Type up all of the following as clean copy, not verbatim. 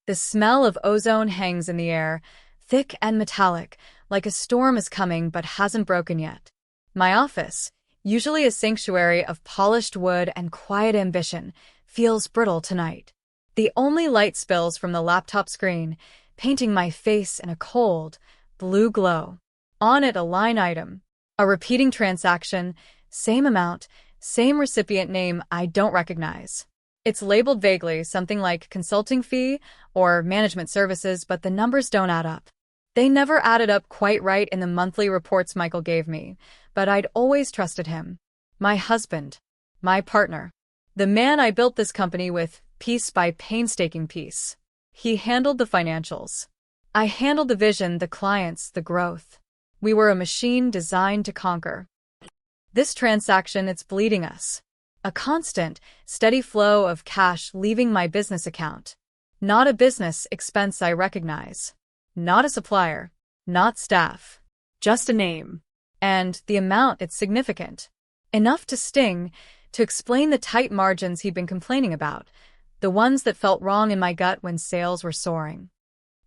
The smell of ozone hangs in the air, thick and metallic, like a storm is coming but hasn't broken yet. My office, usually a sanctuary of polished wood and quiet ambition, feels brittle tonight. The only light spills from the laptop screen, painting my face in a cold, blue glow. On it, a line item. A repeating transaction, same amount, same recipient name I don't recognize. It's labeled vaguely, something like consulting fee or management services, but the numbers don't add up. They never added up quite right in the monthly reports Michael gave me, but I'd always trusted him. My husband. My partner. The man I built this company with, piece by painstaking piece. He handled the financials. I handled the vision, the clients, the growth. We were a machine designed to conquer. This transaction, it's bleeding us. A constant, steady flow of cash leaving my business account. Not a business expense I recognize. Not a supplier. Not staff. Just a name. And the amount, it's significant. Enough to sting, to explain the tight margins he'd been complaining about, the ones that felt wrong in my gut when sales were soaring.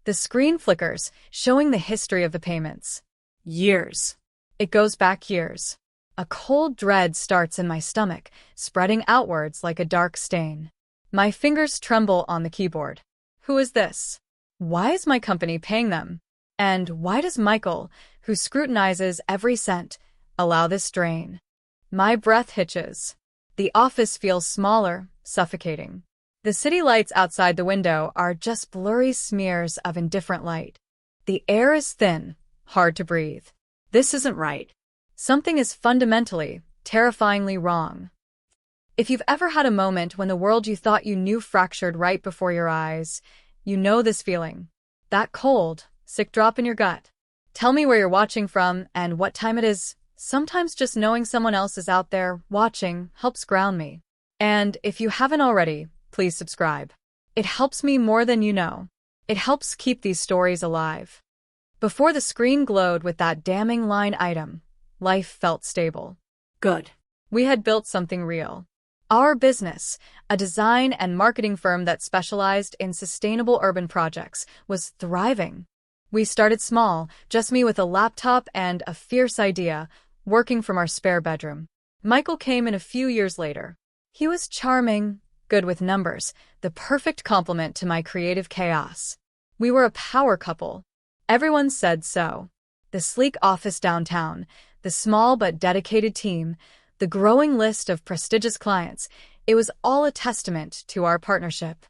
The screen flickers, showing the history of the payments. Years. It goes back years. A cold dread starts in my stomach, spreading outwards like a dark stain. My fingers tremble on the keyboard. Who is this? Why is my company paying them? And why does Michael, who scrutinizes every cent, allow this drain? My breath hitches. The office feels smaller, suffocating. The city lights outside the window are just blurry smears of indifferent light. The air is thin, hard to breathe. This isn't right. Something is fundamentally, terrifyingly wrong. If you've ever had a moment when the world you thought you knew fractured right before your eyes, you know this feeling. That cold, sick drop in your gut. Tell me where you're watching from and what time it is. Sometimes just knowing someone else is out there, watching, helps ground me. And if you haven't already, please subscribe. It helps me more than you know. It helps keep these stories alive. Before the screen glowed with that damning line item, life felt stable. Good. We had built something real. Our business, a design and marketing firm that specialized in sustainable urban projects, was thriving. We started small, just me with a laptop and a fierce idea, working from our spare bedroom. Michael came in a few years later. He was charming, good with numbers, the perfect complement to my creative chaos. We were a power couple. Everyone said so. The sleek office downtown, the small but dedicated team, the growing list of prestigious clients, it was all a testament to our partnership.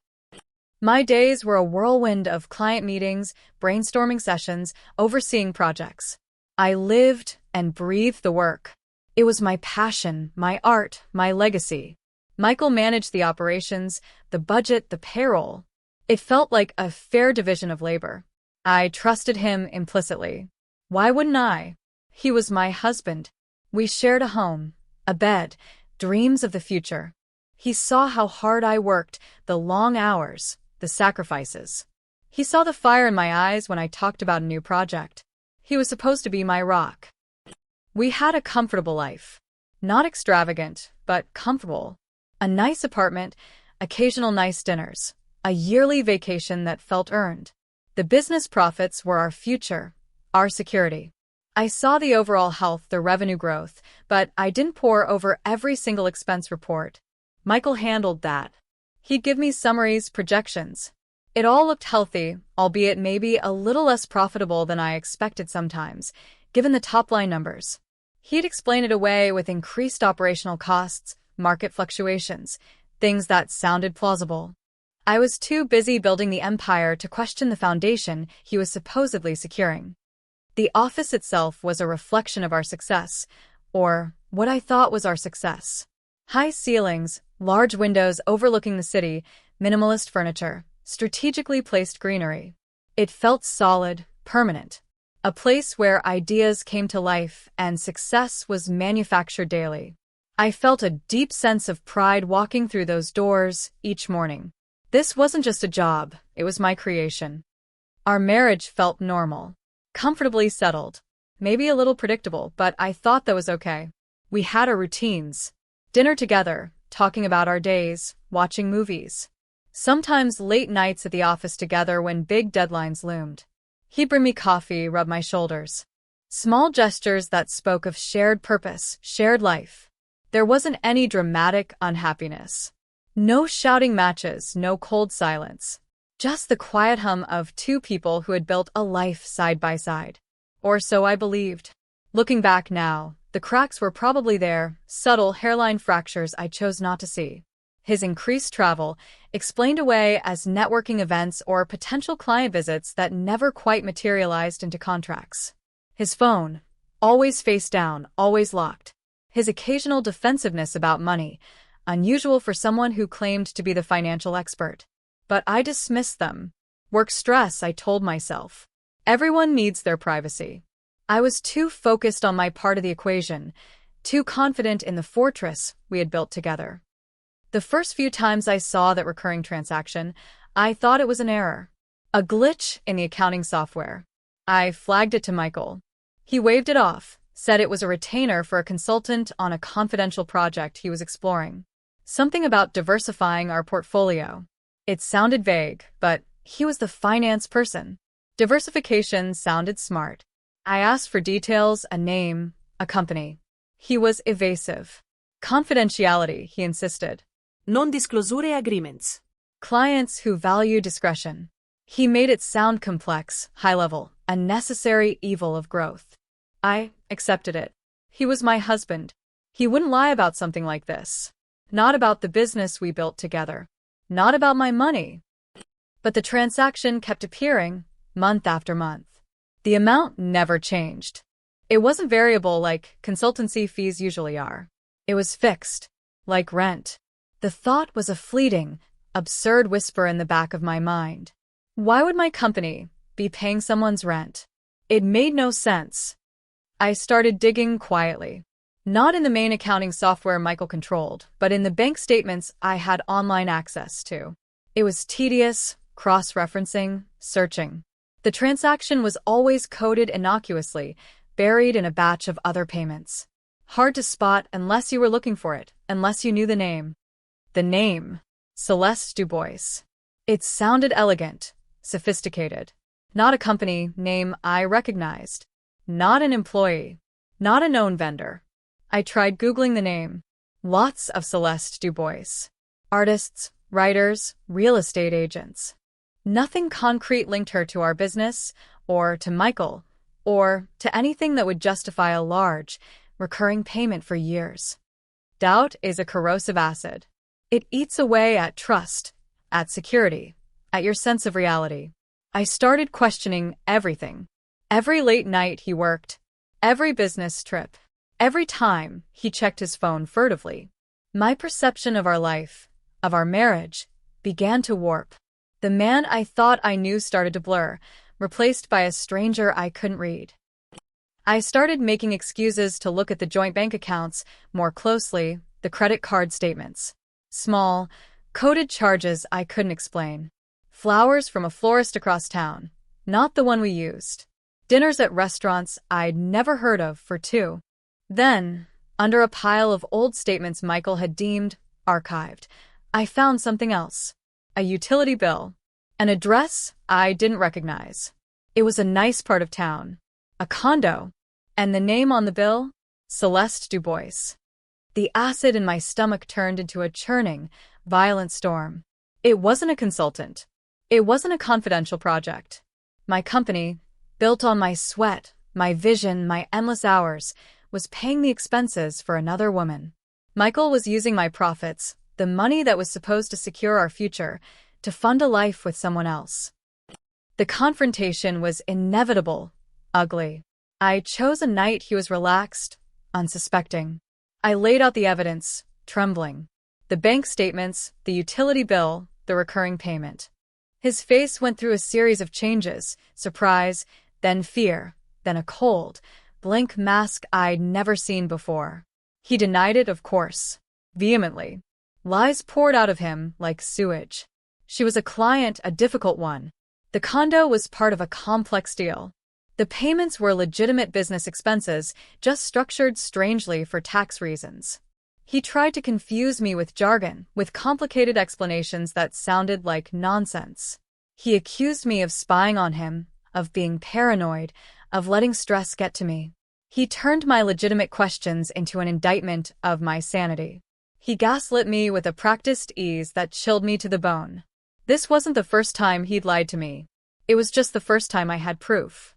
My days were a whirlwind of client meetings, brainstorming sessions, overseeing projects. I lived and breathed the work. It was my passion, my art, my legacy. Michael managed the operations, the budget, the payroll. It felt like a fair division of labor. I trusted him implicitly. Why wouldn't I? He was my husband. We shared a home, a bed, dreams of the future. He saw how hard I worked, the long hours, the sacrifices. He saw the fire in my eyes when I talked about a new project. He was supposed to be my rock. We had a comfortable life. Not extravagant, but comfortable. A nice apartment, occasional nice dinners, a yearly vacation that felt earned. The business profits were our future, our security. I saw the overall health, the revenue growth, but I didn't pore over every single expense report. Michael handled that. He'd give me summaries, projections. It all looked healthy, albeit maybe a little less profitable than I expected sometimes, given the top-line numbers. He'd explain it away with increased operational costs, market fluctuations, things that sounded plausible. I was too busy building the empire to question the foundation he was supposedly securing. The office itself was a reflection of our success, or what I thought was our success. High ceilings, large windows overlooking the city, minimalist furniture, strategically placed greenery. It felt solid, permanent. A place where ideas came to life and success was manufactured daily. I felt a deep sense of pride walking through those doors each morning. This wasn't just a job, it was my creation. Our marriage felt normal, comfortably settled, maybe a little predictable, but I thought that was okay. We had our routines. Dinner together, talking about our days, watching movies. Sometimes late nights at the office together when big deadlines loomed. He'd bring me coffee, rub my shoulders. Small gestures that spoke of shared purpose, shared life. There wasn't any dramatic unhappiness. No shouting matches, no cold silence. Just the quiet hum of two people who had built a life side by side. Or so I believed. Looking back now, the cracks were probably there, subtle hairline fractures I chose not to see. His increased travel, explained away as networking events or potential client visits that never quite materialized into contracts. His phone, always face down, always locked. His occasional defensiveness about money, unusual for someone who claimed to be the financial expert. But I dismissed them. Work stress, I told myself. Everyone needs their privacy. I was too focused on my part of the equation, too confident in the fortress we had built together. The first few times I saw that recurring transaction, I thought it was an error. A glitch in the accounting software. I flagged it to Michael. He waved it off, said it was a retainer for a consultant on a confidential project he was exploring. Something about diversifying our portfolio. It sounded vague, but he was the finance person. Diversification sounded smart. I asked for details, a name, a company. He was evasive. Confidentiality, he insisted. Non-disclosure agreements. Clients who value discretion. He made it sound complex, high-level, a necessary evil of growth. I accepted it. He was my husband. He wouldn't lie about something like this. Not about the business we built together. Not about my money. But the transaction kept appearing, month after month. The amount never changed. It wasn't variable like consultancy fees usually are. It was fixed, like rent. The thought was a fleeting, absurd whisper in the back of my mind. Why would my company be paying someone's rent? It made no sense. I started digging quietly. Not in the main accounting software Michael controlled, but in the bank statements I had online access to. It was tedious, cross-referencing, searching. The transaction was always coded innocuously, buried in a batch of other payments. Hard to spot unless you were looking for it, unless you knew the name. The name. Celeste Dubois. It sounded elegant, sophisticated. Not a company name I recognized. Not an employee. Not a known vendor. I tried Googling the name. Lots of Celeste Dubois. Artists, writers, real estate agents. Nothing concrete linked her to our business, or to Michael, or to anything that would justify a large, recurring payment for years. Doubt is a corrosive acid. It eats away at trust, at security, at your sense of reality. I started questioning everything. Every late night he worked, every business trip, every time he checked his phone furtively. My perception of our life, of our marriage, began to warp. The man I thought I knew started to blur, replaced by a stranger I couldn't read. I started making excuses to look at the joint bank accounts more closely, the credit card statements. Small, coded charges I couldn't explain. Flowers from a florist across town, not the one we used. Dinners at restaurants I'd never heard of for two. Then, under a pile of old statements Michael had deemed archived, I found something else. A utility bill. An address I didn't recognize. It was a nice part of town. A condo. And the name on the bill? Celeste Dubois. The acid in my stomach turned into a churning, violent storm. It wasn't a consultant. It wasn't a confidential project. My company, built on my sweat, my vision, my endless hours, was paying the expenses for another woman. Michael was using my profits, the money that was supposed to secure our future, to fund a life with someone else. The confrontation was inevitable, ugly. I chose a night he was relaxed, unsuspecting. I laid out the evidence, trembling. The bank statements, the utility bill, the recurring payment. His face went through a series of changes, surprise, then fear, then a cold, blank mask I'd never seen before. He denied it, of course, vehemently. Lies poured out of him like sewage. She was a client, a difficult one. The condo was part of a complex deal. The payments were legitimate business expenses, just structured strangely for tax reasons. He tried to confuse me with jargon, with complicated explanations that sounded like nonsense. He accused me of spying on him, of being paranoid, of letting stress get to me. He turned my legitimate questions into an indictment of my sanity. He gaslit me with a practiced ease that chilled me to the bone. This wasn't the first time he'd lied to me. It was just the first time I had proof.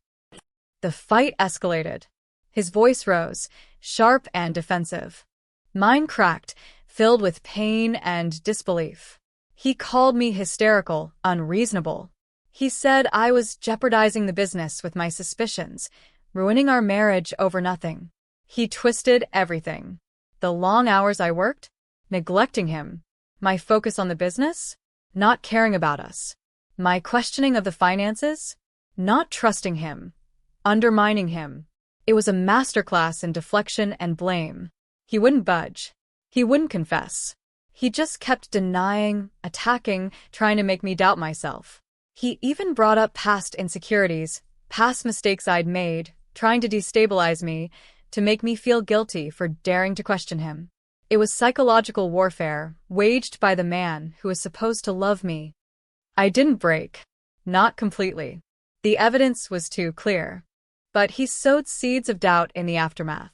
The fight escalated. His voice rose, sharp and defensive. Mine cracked, filled with pain and disbelief. He called me hysterical, unreasonable. He said I was jeopardizing the business with my suspicions, ruining our marriage over nothing. He twisted everything. The long hours I worked, neglecting him. My focus on the business, not caring about us. My questioning of the finances, not trusting him, undermining him. It was a masterclass in deflection and blame. He wouldn't budge. He wouldn't confess. He just kept denying, attacking, trying to make me doubt myself. He even brought up past insecurities, past mistakes I'd made, trying to destabilize me, to make me feel guilty for daring to question him. It was psychological warfare, waged by the man who was supposed to love me. I didn't break. Not completely. The evidence was too clear. But he sowed seeds of doubt in the aftermath.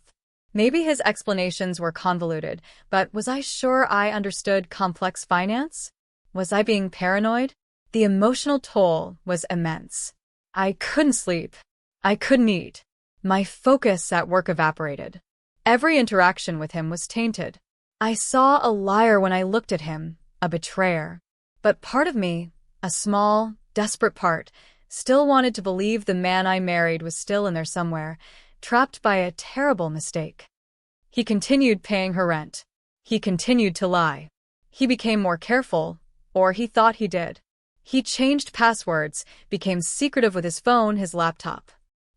Maybe his explanations were convoluted, but was I sure I understood complex finance? Was I being paranoid? The emotional toll was immense. I couldn't sleep. I couldn't eat. My focus at work evaporated. Every interaction with him was tainted. I saw a liar when I looked at him, a betrayer. But part of me, a small, desperate part, still wanted to believe the man I married was still in there somewhere, trapped by a terrible mistake. He continued paying her rent. He continued to lie. He became more careful, or he thought he did. He changed passwords, became secretive with his phone, his laptop.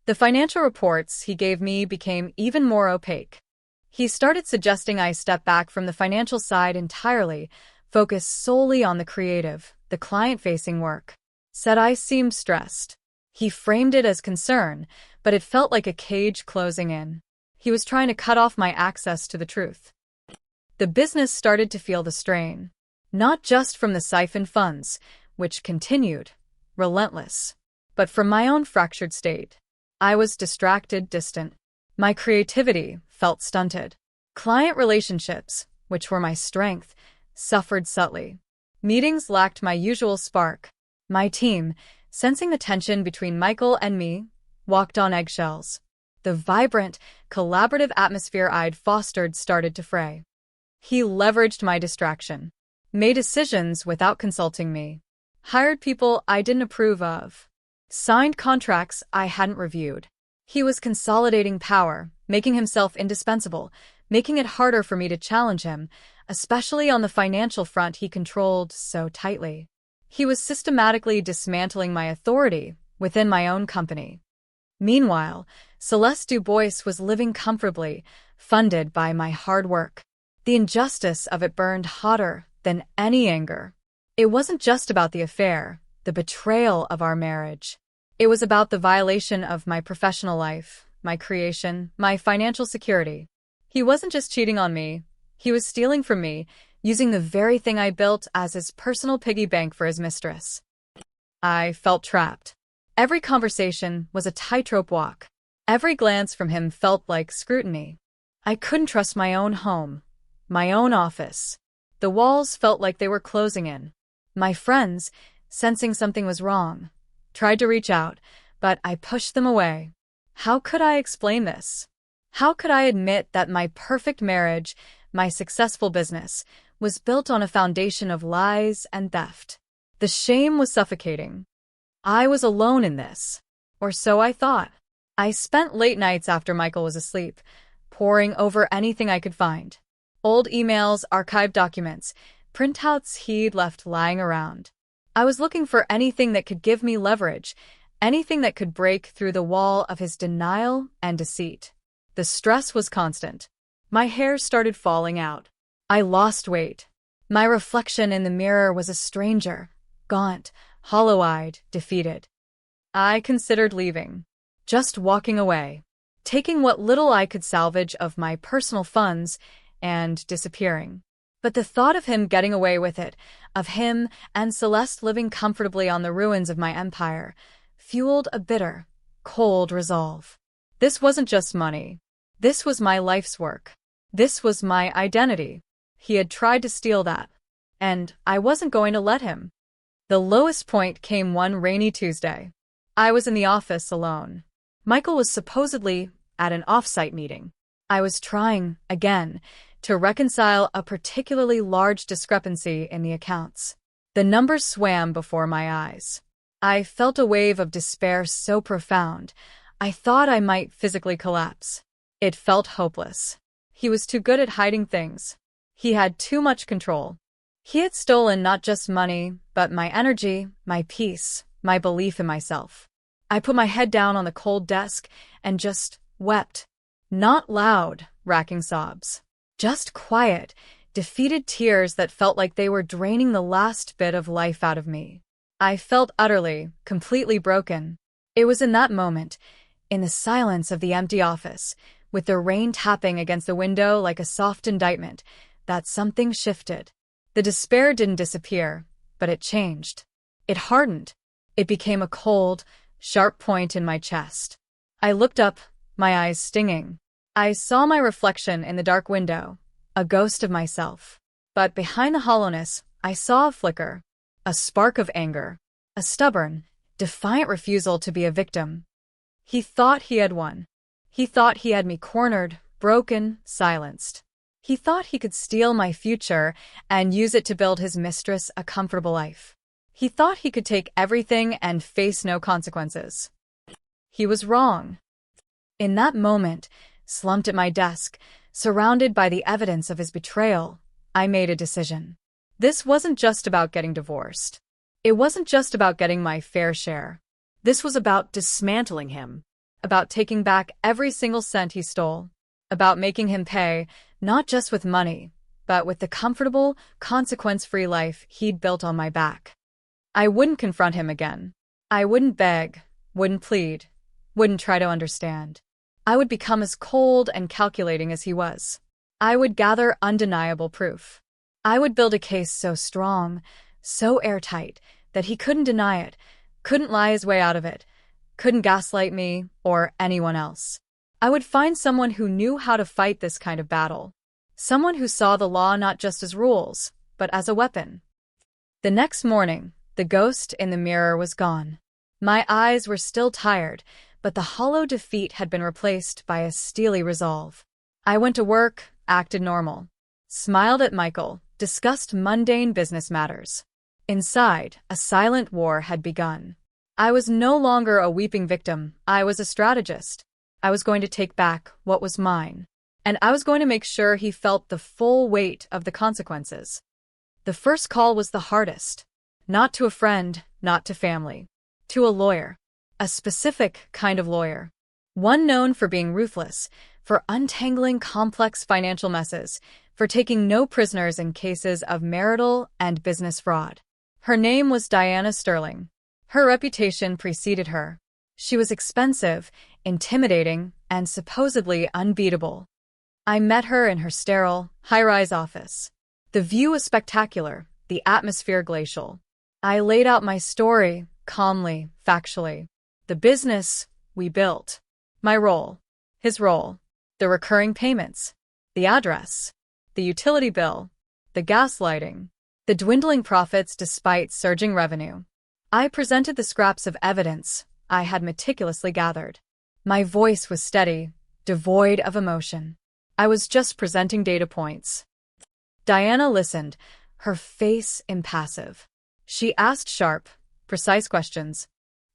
The financial reports he gave me became even more opaque. He started suggesting I step back from the financial side entirely, focus solely on the creative, the client-facing work. Said I seemed stressed. He framed it as concern, but it felt like a cage closing in. He was trying to cut off my access to the truth. The business started to feel the strain. Not just from the siphoned funds, which continued, relentless, but from my own fractured state. I was distracted, distant. My creativity felt stunted. Client relationships, which were my strength, suffered subtly. Meetings lacked my usual spark. My team, sensing the tension between Michael and me, walked on eggshells. The vibrant, collaborative atmosphere I'd fostered started to fray. He leveraged my distraction, made decisions without consulting me, hired people I didn't approve of, signed contracts I hadn't reviewed. He was consolidating power, making himself indispensable, making it harder for me to challenge him, especially on the financial front he controlled so tightly. He was systematically dismantling my authority within my own company. Meanwhile, Celeste Dubois was living comfortably, funded by my hard work. The injustice of it burned hotter than any anger. It wasn't just about the affair, the betrayal of our marriage. It was about the violation of my professional life, my creation, my financial security. He wasn't just cheating on me. He was stealing from me, using the very thing I built as his personal piggy bank for his mistress. I felt trapped. Every conversation was a tightrope walk. Every glance from him felt like scrutiny. I couldn't trust my own home, my own office. The walls felt like they were closing in. My friends, sensing something was wrong, tried to reach out, but I pushed them away. How could I explain this? How could I admit that my perfect marriage, my successful business, was built on a foundation of lies and theft? The shame was suffocating. I was alone in this, or so I thought. I spent late nights after Michael was asleep, poring over anything I could find. Old emails, archived documents, printouts he'd left lying around. I was looking for anything that could give me leverage, anything that could break through the wall of his denial and deceit. The stress was constant. My hair started falling out. I lost weight. My reflection in the mirror was a stranger, gaunt, hollow-eyed, defeated. I considered leaving, just walking away, taking what little I could salvage of my personal funds and disappearing. But the thought of him getting away with it, of him and Celeste living comfortably on the ruins of my empire, fueled a bitter, cold resolve. This wasn't just money. This was my life's work. This was my identity. He had tried to steal that, and I wasn't going to let him. The lowest point came one rainy Tuesday. I was in the office alone. Michael was supposedly at an off-site meeting. I was trying, again, to reconcile a particularly large discrepancy in the accounts. The numbers swam before my eyes. I felt a wave of despair so profound, I thought I might physically collapse. It felt hopeless. He was too good at hiding things. He had too much control. He had stolen not just money, but my energy, my peace, my belief in myself. I put my head down on the cold desk and just wept. Not loud, racking sobs. Just quiet, defeated tears that felt like they were draining the last bit of life out of me. I felt utterly, completely broken. It was in that moment, in the silence of the empty office, with the rain tapping against the window like a soft indictment, that something shifted. The despair didn't disappear, but it changed. It hardened. It became a cold, sharp point in my chest. I looked up, my eyes stinging. I saw my reflection in the dark window, a ghost of myself. But behind the hollowness, I saw a flicker, a spark of anger, a stubborn, defiant refusal to be a victim. He thought he had won. He thought he had me cornered, broken, silenced. He thought he could steal my future and use it to build his mistress a comfortable life. He thought he could take everything and face no consequences. He was wrong. In that moment, slumped at my desk, surrounded by the evidence of his betrayal, I made a decision. This wasn't just about getting divorced. It wasn't just about getting my fair share. This was about dismantling him. About taking back every single cent he stole. About making him pay, not just with money, but with the comfortable, consequence-free life he'd built on my back. I wouldn't confront him again. I wouldn't beg, wouldn't plead, wouldn't try to understand. I would become as cold and calculating as he was. I would gather undeniable proof. I would build a case so strong, so airtight, that he couldn't deny it, couldn't lie his way out of it, couldn't gaslight me or anyone else. I would find someone who knew how to fight this kind of battle. Someone who saw the law not just as rules, but as a weapon. The next morning, the ghost in the mirror was gone. My eyes were still tired, but the hollow defeat had been replaced by a steely resolve. I went to work, acted normal, smiled at Michael, discussed mundane business matters. Inside, a silent war had begun. I was no longer a weeping victim, I was a strategist. I was going to take back what was mine, and I was going to make sure he felt the full weight of the consequences. The first call was the hardest. Not to a friend, not to family. To a lawyer. A specific kind of lawyer. One known for being ruthless, for untangling complex financial messes, for taking no prisoners in cases of marital and business fraud. Her name was Diana Sterling. Her reputation preceded her. She was expensive, intimidating, and supposedly unbeatable. I met her in her sterile, high-rise office. The view was spectacular, the atmosphere glacial. I laid out my story, calmly, factually. The business we built. My role. His role. The recurring payments. The address. The utility bill. The gaslighting. The dwindling profits despite surging revenue. I presented the scraps of evidence I had meticulously gathered. My voice was steady, devoid of emotion. I was just presenting data points. Diana listened, her face impassive. She asked sharp, precise questions.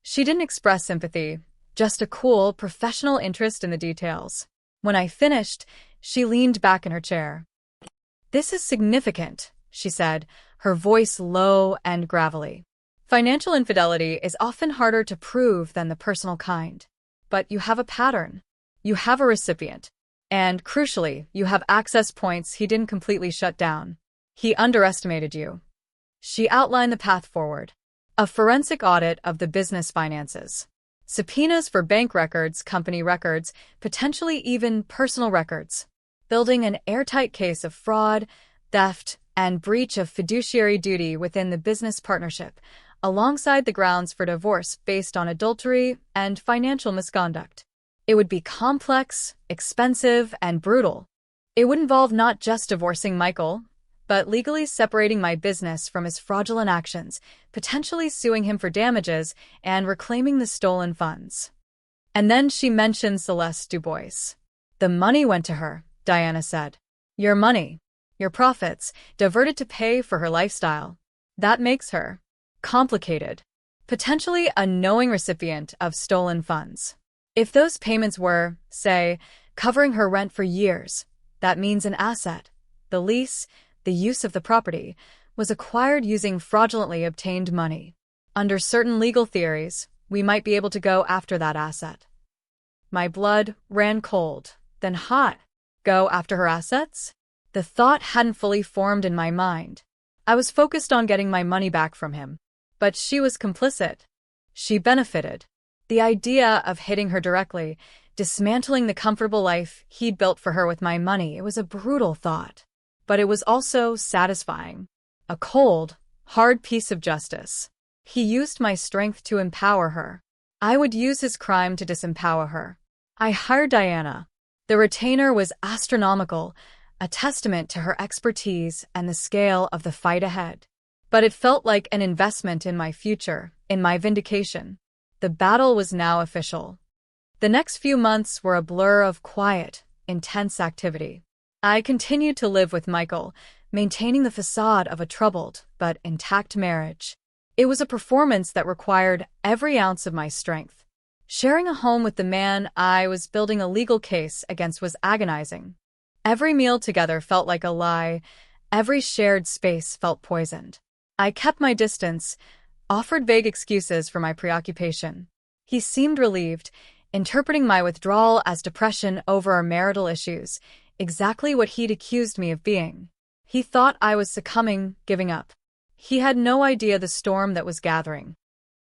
She didn't express sympathy, just a cool, professional interest in the details. When I finished, she leaned back in her chair. "This is significant," she said, her voice low and gravelly. "Financial infidelity is often harder to prove than the personal kind. But you have a pattern. You have a recipient. And, crucially, you have access points he didn't completely shut down. He underestimated you." She outlined the path forward. A forensic audit of the business finances. Subpoenas for bank records, company records, potentially even personal records. building an airtight case of fraud, theft, and breach of fiduciary duty within the business partnership, alongside the grounds for divorce based on adultery and financial misconduct. It would be complex, expensive, and brutal. It would involve not just divorcing Michael, but legally separating my business from his fraudulent actions, potentially suing him for damages, and reclaiming the stolen funds. And then she mentioned Celeste Dubois. The money went to her, Diana said. Your money, your profits, diverted to pay for her lifestyle. That makes her complicated, potentially a knowing recipient of stolen funds. If those payments were, say, covering her rent for years, that means an asset, the lease, the use of the property, was acquired using fraudulently obtained money. Under certain legal theories, we might be able to go after that asset. My blood ran cold, then hot. Go after her assets? The thought hadn't fully formed in my mind. I was focused on getting my money back from him. But she was complicit. She benefited. The idea of hitting her directly, dismantling the comfortable life he'd built for her with my money, it was a brutal thought. But it was also satisfying. A cold, hard piece of justice. He used my strength to empower her. I would use his crime to disempower her. I hired Diana. The retainer was astronomical, a testament to her expertise and the scale of the fight ahead. But it felt like an investment in my future, in my vindication. The battle was now official. The next few months were a blur of quiet, intense activity. I continued to live with Michael, maintaining the facade of a troubled but intact marriage. It was a performance that required every ounce of my strength. Sharing a home with the man I was building a legal case against was agonizing. Every meal together felt like a lie. Every shared space felt poisoned. I kept my distance, offered vague excuses for my preoccupation. He seemed relieved, interpreting my withdrawal as depression over our marital issues, exactly what he'd accused me of being. He thought I was succumbing, giving up. He had no idea the storm that was gathering.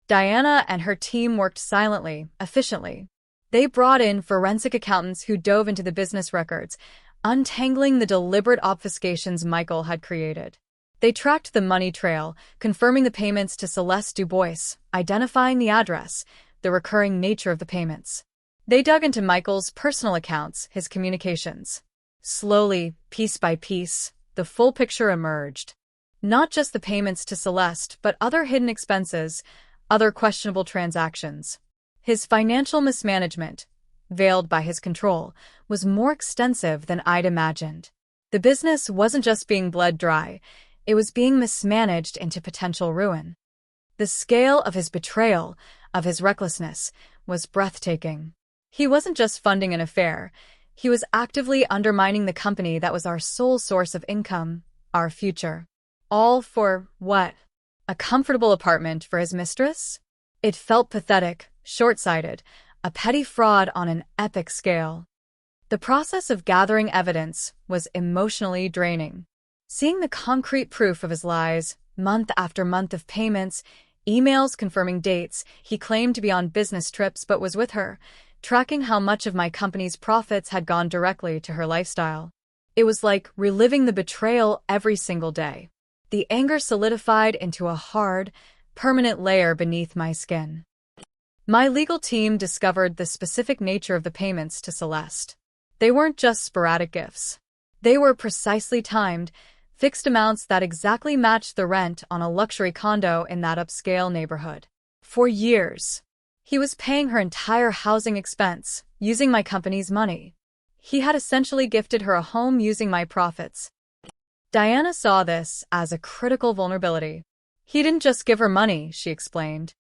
Diana and her team worked silently, efficiently. They brought in forensic accountants who dove into the business records, untangling the deliberate obfuscations Michael had created. They tracked the money trail, confirming the payments to Celeste Dubois, identifying the address, the recurring nature of the payments. They dug into Michael's personal accounts, his communications. Slowly, piece by piece, the full picture emerged. Not just the payments to Celeste, but other hidden expenses, other questionable transactions. His financial mismanagement, veiled by his control, was more extensive than I'd imagined. The business wasn't just being bled dry, it was being mismanaged into potential ruin. The scale of his betrayal, of his recklessness, was breathtaking. He wasn't just funding an affair, he was actively undermining the company that was our sole source of income, our future. All for what? A comfortable apartment for his mistress? It felt pathetic, short-sighted, a petty fraud on an epic scale. The process of gathering evidence was emotionally draining. Seeing the concrete proof of his lies, month after month of payments, emails confirming dates, he claimed to be on business trips but was with her, tracking how much of my company's profits had gone directly to her lifestyle. It was like reliving the betrayal every single day. The anger solidified into a hard, permanent layer beneath my skin. My legal team discovered the specific nature of the payments to Celeste. They weren't just sporadic gifts. They were precisely timed, fixed amounts that exactly matched the rent on a luxury condo in that upscale neighborhood. For years, he was paying her entire housing expense, using my company's money. He had essentially gifted her a home using my profits. Diana saw this as a critical vulnerability. He didn't just give her money, she explained.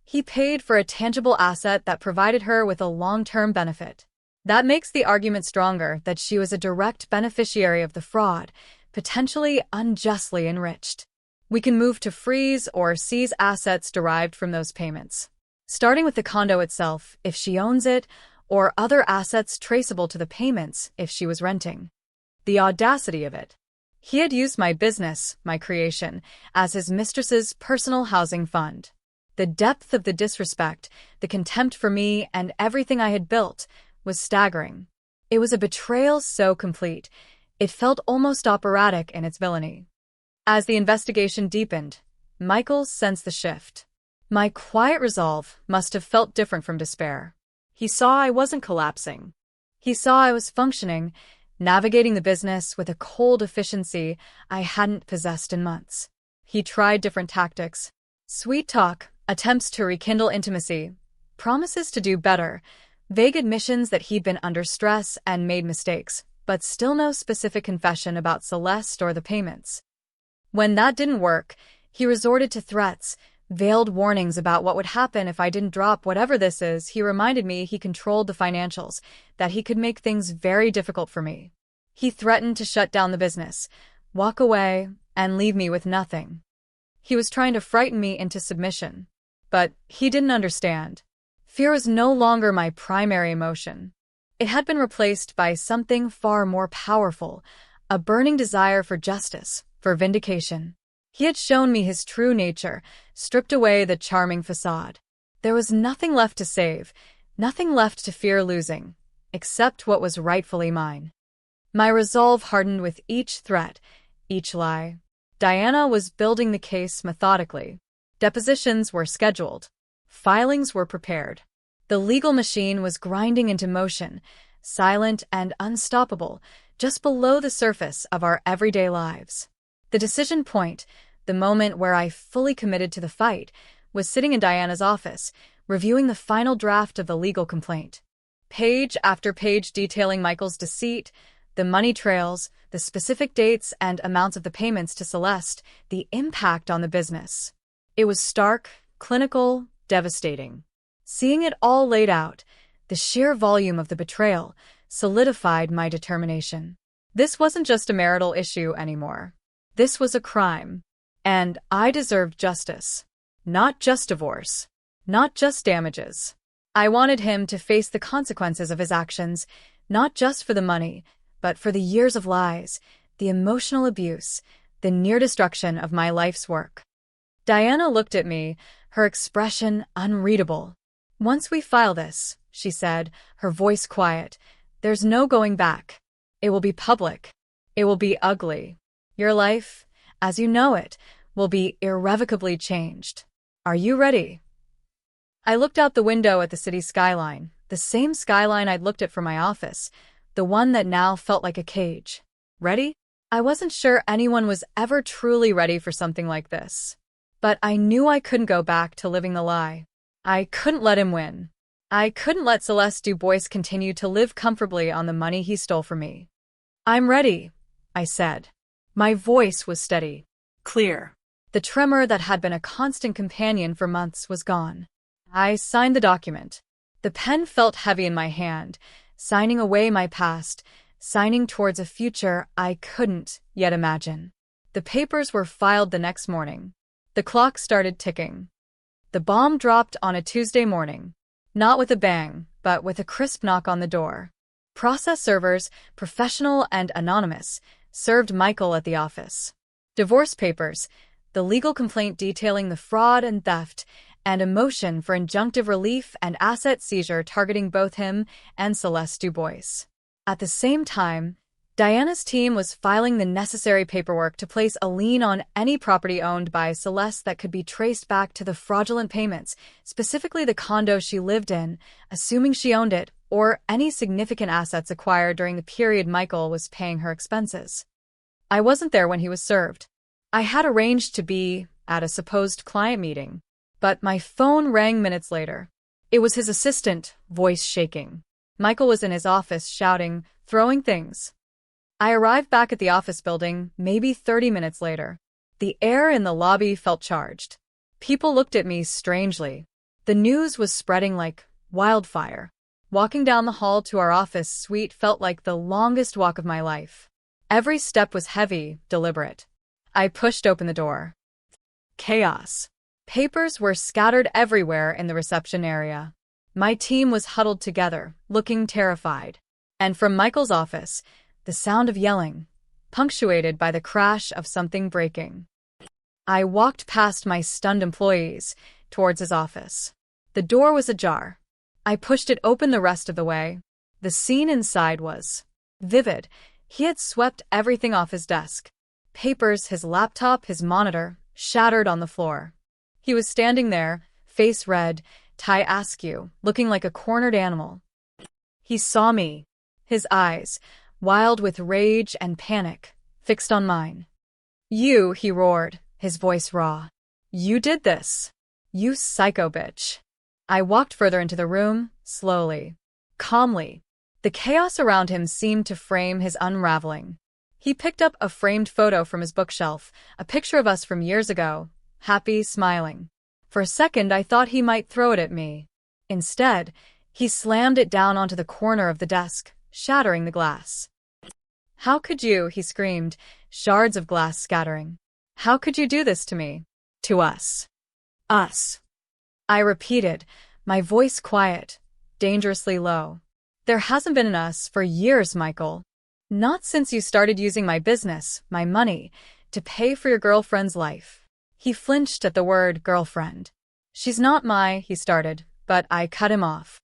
He paid for a tangible asset that provided her with a long-term benefit. That makes the argument stronger that she was a direct beneficiary of the fraud, potentially unjustly enriched. We can move to freeze or seize assets derived from those payments. Starting with the condo itself, if she owns it, or other assets traceable to the payments if she was renting. The audacity of it. He had used my business, my creation, as his mistress's personal housing fund. The depth of the disrespect, the contempt for me and everything I had built, was staggering. It was a betrayal so complete, it felt almost operatic in its villainy. As the investigation deepened, Michael sensed the shift. My quiet resolve must have felt different from despair. He saw I wasn't collapsing. He saw I was functioning, navigating the business with a cold efficiency I hadn't possessed in months. He tried different tactics. Sweet talk, attempts to rekindle intimacy, promises to do better, vague admissions that he'd been under stress and made mistakes, but still no specific confession about Celeste or the payments. When that didn't work, he resorted to threats, veiled warnings about what would happen if I didn't drop whatever this is. He reminded me he controlled the financials, that he could make things very difficult for me. He threatened to shut down the business, walk away, and leave me with nothing. He was trying to frighten me into submission. But he didn't understand. Fear was no longer my primary emotion. It had been replaced by something far more powerful, a burning desire for justice, for vindication. He had shown me his true nature, stripped away the charming facade. There was nothing left to save, nothing left to fear losing, except what was rightfully mine. My resolve hardened with each threat, each lie. Diana was building the case methodically. Depositions were scheduled. Filings were prepared. The legal machine was grinding into motion, silent and unstoppable, just below the surface of our everyday lives. The decision point, the moment where I fully committed to the fight, was sitting in Diana's office, reviewing the final draft of the legal complaint. Page after page detailing Michael's deceit, the money trails, the specific dates and amounts of the payments to Celeste, the impact on the business. It was stark, clinical, devastating. Seeing it all laid out, the sheer volume of the betrayal, solidified my determination. This wasn't just a marital issue anymore. This was a crime. And I deserved justice. Not just divorce. Not just damages. I wanted him to face the consequences of his actions, not just for the money, but for the years of lies, the emotional abuse, the near destruction of my life's work. Diana looked at me, her expression unreadable. "Once we file this," she said, her voice quiet, "there's no going back. It will be public. It will be ugly. Your life, as you know it, will be irrevocably changed. Are you ready?" I looked out the window at the city skyline, the same skyline I'd looked at from my office, the one that now felt like a cage. Ready? I wasn't sure anyone was ever truly ready for something like this. But I knew I couldn't go back to living the lie. I couldn't let him win. I couldn't let Celeste Dubois continue to live comfortably on the money he stole from me. "I'm ready," I said. My voice was steady. Clear. The tremor that had been a constant companion for months was gone. I signed the document. The pen felt heavy in my hand, signing away my past, signing towards a future I couldn't yet imagine. The papers were filed the next morning. The clock started ticking. The bomb dropped on a Tuesday morning. Not with a bang, but with a crisp knock on the door. Process servers, professional and anonymous, served Michael at the office. Divorce papers, the legal complaint detailing the fraud and theft, and a motion for injunctive relief and asset seizure targeting both him and Celeste Dubois. At the same time, Diana's team was filing the necessary paperwork to place a lien on any property owned by Celeste that could be traced back to the fraudulent payments, specifically the condo she lived in, assuming she owned it, or any significant assets acquired during the period Michael was paying her expenses. I wasn't there when he was served. I had arranged to be at a supposed client meeting, but my phone rang minutes later. It was his assistant, voice shaking. Michael was in his office shouting, throwing things. I arrived back at the office building maybe 30 minutes later. The air in the lobby felt charged. People looked at me strangely. The news was spreading like wildfire. Walking down the hall to our office suite felt like the longest walk of my life. Every step was heavy, deliberate. I pushed open the door. Chaos. Papers were scattered everywhere in the reception area. My team was huddled together, looking terrified. And from Michael's office, the sound of yelling, punctuated by the crash of something breaking. I walked past my stunned employees, towards his office. The door was ajar. I pushed it open the rest of the way. The scene inside was vivid. He had swept everything off his desk. Papers, his laptop, his monitor, shattered on the floor. He was standing there, face red, tie askew, looking like a cornered animal. He saw me. His eyes, wild with rage and panic, fixed on mine. "You," he roared, his voice raw. "You did this. You psycho bitch." I walked further into the room, slowly, calmly. The chaos around him seemed to frame his unraveling. He picked up a framed photo from his bookshelf, a picture of us from years ago, happy, smiling. For a second, I thought he might throw it at me. Instead, he slammed it down onto the corner of the desk, shattering the glass. "How could you?" he screamed, shards of glass scattering. "How could you do this to me? To us?" "Us," I repeated, my voice quiet, dangerously low. "There hasn't been an us for years, Michael. Not since you started using my business, my money, to pay for your girlfriend's life." He flinched at the word girlfriend. "She's not he started, but I cut him off.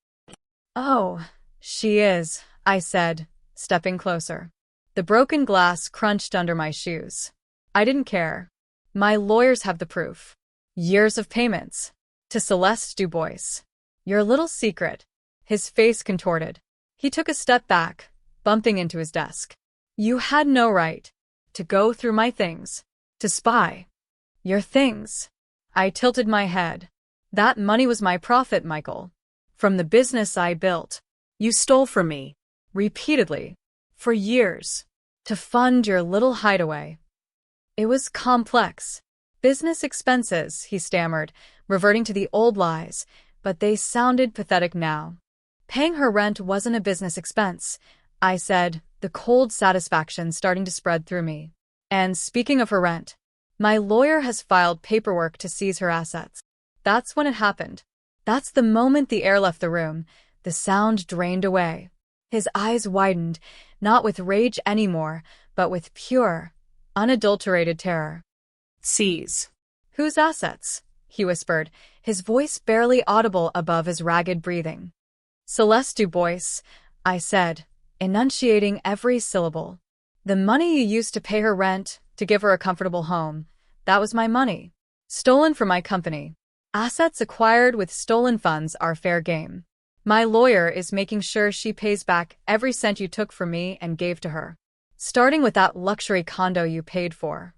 "Oh, she is," I said, stepping closer. The broken glass crunched under my shoes. I didn't care. My lawyers have the proof. Years of payments. To Celeste Dubois. Your little secret. His face contorted. He took a step back, bumping into his desk. "You had no right to go through my things, to spy. Your things." I tilted my head. "That money was my profit, Michael. From the business I built. You stole from me. Repeatedly. For years. To fund your little hideaway." It was complex. "Business expenses," he stammered, reverting to the old lies, but they sounded pathetic now. "Paying her rent wasn't a business expense," I said, the cold satisfaction starting to spread through me. "And speaking of her rent, my lawyer has filed paperwork to seize her assets." That's when it happened. That's the moment the air left the room, the sound drained away. His eyes widened, not with rage anymore, but with pure, unadulterated terror. "Seize. Whose assets?" he whispered, his voice barely audible above his ragged breathing. "Celeste Dubois," I said, enunciating every syllable. "The money you used to pay her rent, to give her a comfortable home, that was my money. Stolen from my company. Assets acquired with stolen funds are fair game. My lawyer is making sure she pays back every cent you took from me and gave to her. Starting with that luxury condo you paid for."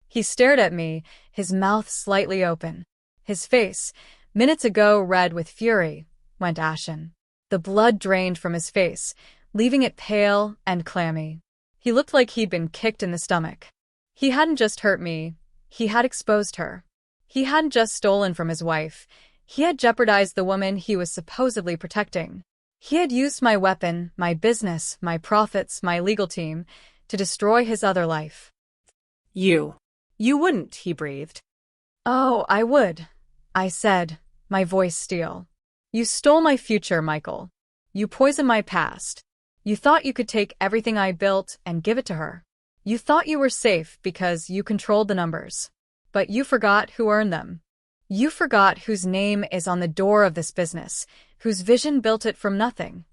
He stared at me, his mouth slightly open. His face, minutes ago red with fury, went ashen. The blood drained from his face, leaving it pale and clammy. He looked like he'd been kicked in the stomach. He hadn't just hurt me, he had exposed her. He hadn't just stolen from his wife, he had jeopardized the woman he was supposedly protecting. He had used my weapon, my business, my profits, my legal team, to destroy his other life. You wouldn't," he breathed. "Oh, I would," I said, my voice steel. "You stole my future, Michael. You poisoned my past. You thought you could take everything I built and give it to her. You thought you were safe because you controlled the numbers. But you forgot who earned them. You forgot whose name is on the door of this business, whose vision built it from nothing."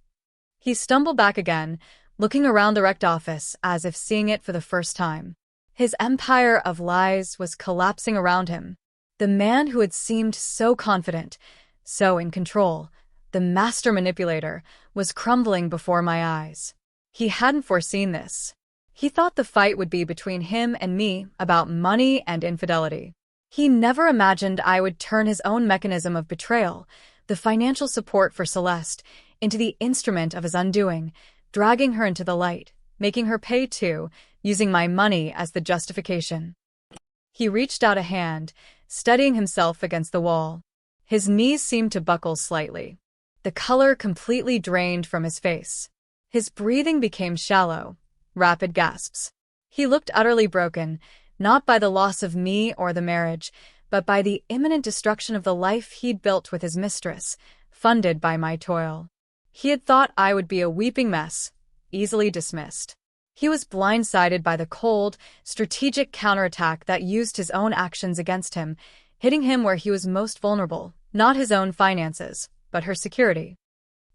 He stumbled back again, looking around the wrecked office as if seeing it for the first time. His empire of lies was collapsing around him. The man who had seemed so confident, so in control, the master manipulator, was crumbling before my eyes. He hadn't foreseen this. He thought the fight would be between him and me about money and infidelity. He never imagined I would turn his own mechanism of betrayal, the financial support for Celeste, into the instrument of his undoing, dragging her into the light, making her pay too, using my money as the justification. He reached out a hand, steadying himself against the wall. His knees seemed to buckle slightly. The color completely drained from his face. His breathing became shallow, rapid gasps. He looked utterly broken, not by the loss of me or the marriage, but by the imminent destruction of the life he'd built with his mistress, funded by my toil. He had thought I would be a weeping mess, easily dismissed. He was blindsided by the cold, strategic counterattack that used his own actions against him, hitting him where he was most vulnerable, not his own finances, but her security.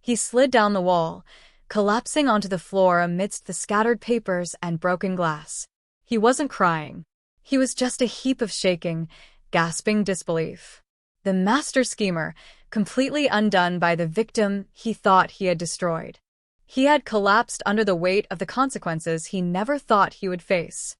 He slid down the wall, collapsing onto the floor amidst the scattered papers and broken glass. He wasn't crying. He was just a heap of shaking, gasping disbelief. The master schemer, completely undone by the victim he thought he had destroyed. He had collapsed under the weight of the consequences he never thought he would face.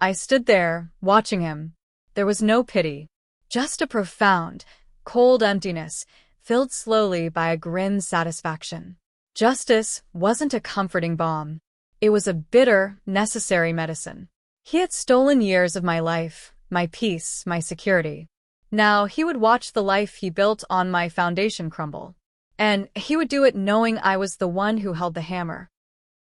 I stood there, watching him. There was no pity, just a profound, cold emptiness, filled slowly by a grim satisfaction. Justice wasn't a comforting balm. It was a bitter, necessary medicine. He had stolen years of my life, my peace, my security. Now he would watch the life he built on my foundation crumble. And he would do it knowing I was the one who held the hammer.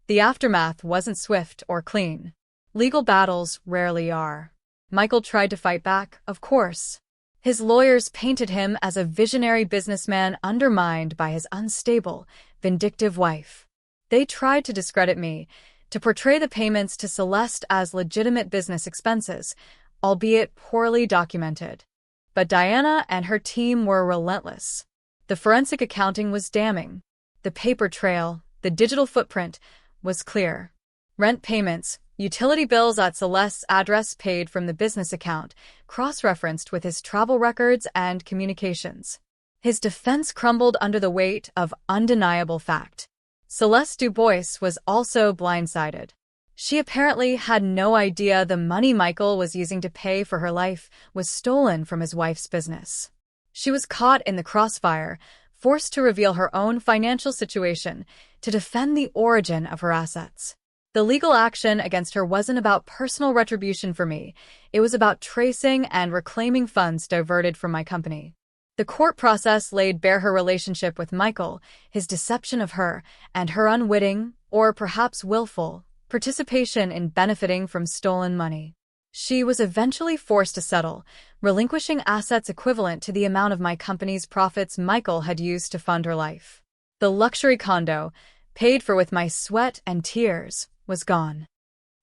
The aftermath wasn't swift or clean. Legal battles rarely are. Michael tried to fight back, of course. His lawyers painted him as a visionary businessman undermined by his unstable, vindictive wife. They tried to discredit me, to portray the payments to Celeste as legitimate business expenses, albeit poorly documented. But Diana and her team were relentless. The forensic accounting was damning. The paper trail, the digital footprint, was clear. Rent payments, utility bills at Celeste's address paid from the business account, cross-referenced with his travel records and communications. His defense crumbled under the weight of undeniable fact. Celeste Dubois was also blindsided. She apparently had no idea the money Michael was using to pay for her life was stolen from his wife's business. She was caught in the crossfire, forced to reveal her own financial situation, to defend the origin of her assets. The legal action against her wasn't about personal retribution for me. It was about tracing and reclaiming funds diverted from my company. The court process laid bare her relationship with Michael, his deception of her, and her unwitting, or perhaps willful, participation in benefiting from stolen money. She was eventually forced to settle, relinquishing assets equivalent to the amount of my company's profits Michael had used to fund her life. The luxury condo, paid for with my sweat and tears, was gone.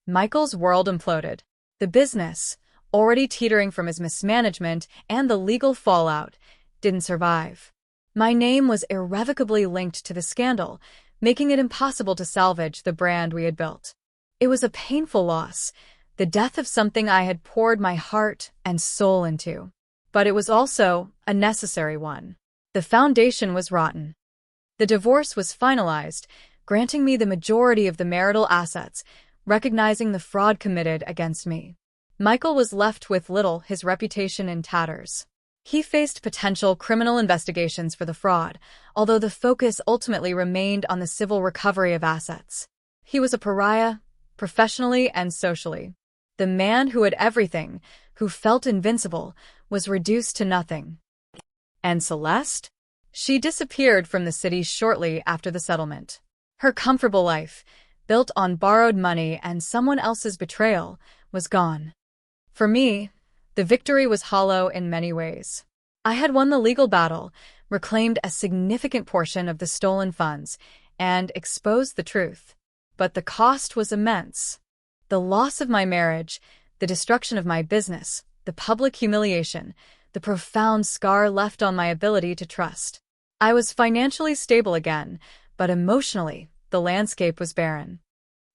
Michael's world imploded. The business, already teetering from his mismanagement and the legal fallout, didn't survive. My name was irrevocably linked to the scandal, making it impossible to salvage the brand we had built. It was a painful loss, the death of something I had poured my heart and soul into. But it was also a necessary one. The foundation was rotten. The divorce was finalized, granting me the majority of the marital assets, recognizing the fraud committed against me. Michael was left with little, his reputation in tatters. He faced potential criminal investigations for the fraud, although the focus ultimately remained on the civil recovery of assets. He was a pariah, professionally and socially. The man who had everything, who felt invincible, was reduced to nothing. And Celeste? She disappeared from the city shortly after the settlement. Her comfortable life, built on borrowed money and someone else's betrayal, was gone. For me, the victory was hollow in many ways. I had won the legal battle, reclaimed a significant portion of the stolen funds, and exposed the truth. But the cost was immense. The loss of my marriage, the destruction of my business, the public humiliation, the profound scar left on my ability to trust. I was financially stable again, but emotionally, the landscape was barren.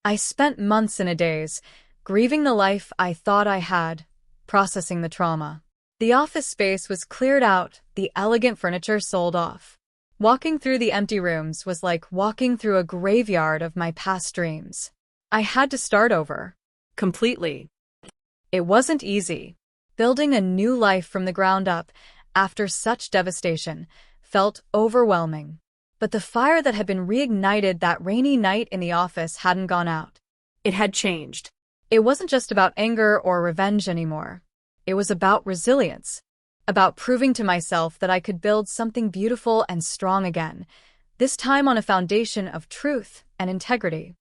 I spent months in a daze, grieving the life I thought I had, processing the trauma. The office space was cleared out, the elegant furniture sold off. Walking through the empty rooms was like walking through a graveyard of my past dreams. I had to start over. Completely. It wasn't easy. Building a new life from the ground up, after such devastation, felt overwhelming. But the fire that had been reignited that rainy night in the office hadn't gone out. It had changed. It wasn't just about anger or revenge anymore. It was about resilience, about proving to myself that I could build something beautiful and strong again, this time on a foundation of truth and integrity.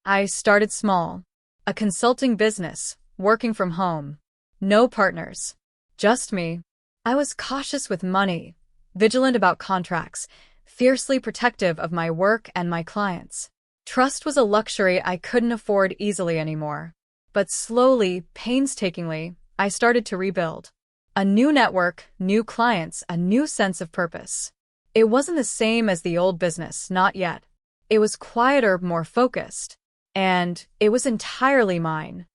I started small, a consulting business, working from home. No partners, just me. I was cautious with money, vigilant about contracts, fiercely protective of my work and my clients. Trust was a luxury I couldn't afford easily anymore. But slowly, painstakingly, I started to rebuild. A new network, new clients, a new sense of purpose. It wasn't the same as the old business, not yet. It was quieter, more focused. And it was entirely mine.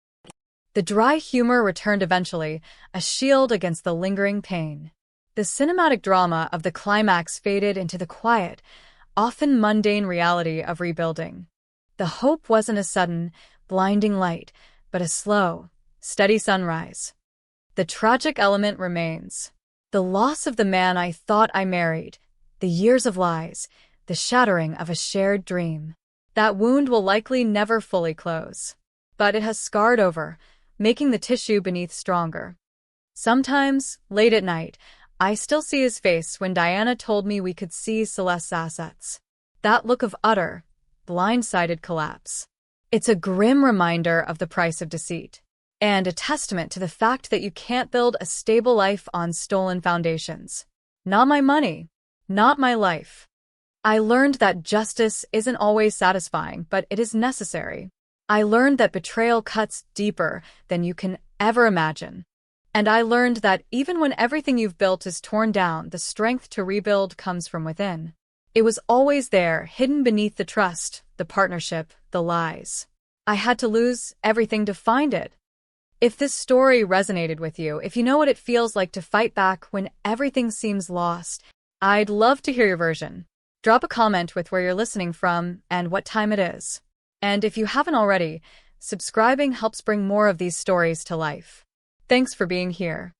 The dry humor returned eventually, a shield against the lingering pain. The cinematic drama of the climax faded into the quiet, often mundane reality of rebuilding. The hope wasn't a sudden, blinding light, but a slow, steady sunrise. The tragic element remains. The loss of the man I thought I married, the years of lies, the shattering of a shared dream. That wound will likely never fully close. But it has scarred over, making the tissue beneath stronger. Sometimes, late at night, I still see his face when Diana told me we could seize Celeste's assets. That look of utter, blindsided collapse. It's a grim reminder of the price of deceit, and a testament to the fact that you can't build a stable life on stolen foundations. Not my money, not my life. I learned that justice isn't always satisfying, but it is necessary. I learned that betrayal cuts deeper than you can ever imagine. And I learned that even when everything you've built is torn down, the strength to rebuild comes from within. It was always there, hidden beneath the trust, the partnership, the lies. I had to lose everything to find it. If this story resonated with you, if you know what it feels like to fight back when everything seems lost, I'd love to hear your version. Drop a comment with where you're listening from and what time it is. And if you haven't already, subscribing helps bring more of these stories to life. Thanks for being here.